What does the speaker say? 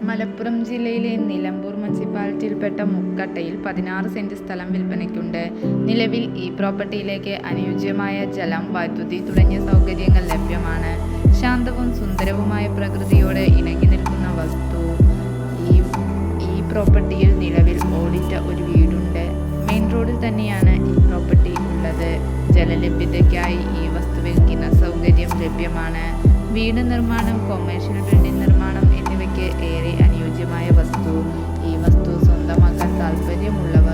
മലപ്പുറം ജില്ലയിലെ നിലമ്പൂർ മുനിസിപ്പാലിറ്റിയിൽപ്പെട്ട മുക്കട്ടയിൽ 16 സെന്റ് സ്ഥലം വിൽപ്പനയ്ക്കുണ്ട്. നിലവിൽ ഈ പ്രോപ്പർട്ടിയിലേക്ക് അനുയോജ്യമായ ജലം, വൈദ്യുതി തുടങ്ങിയ സൗകര്യങ്ങൾ ലഭ്യമാണ്. ശാന്തവും സുന്ദരവുമായ പ്രകൃതിയോട് ഇണങ്ങി നിൽക്കുന്ന വസ്തു. ഈ പ്രോപ്പർട്ടിയിൽ നിലവിൽ ഓടിട്ട ഒരു വീടുണ്ട്. മെയിൻ റോഡിൽ തന്നെയാണ് ഈ പ്രോപ്പർട്ടി ഉള്ളത്. ജലലഭ്യതയ്ക്കായി ഈ വസ്തുവിൽ കിണർ സൗകര്യം ലഭ്യമാണ്. വീട് നിർമ്മാണം, കൊമേഴ്ഷ്യൽ ബിൽഡിംഗ് നിർമ്മാണം എന്നിവയ്ക്ക് ഏറെ അനുയോജ്യമായ വസ്തു. ഈ വസ്തു സ്വന്തമാക്കാൻ താൽപ്പര്യമുള്ളവർ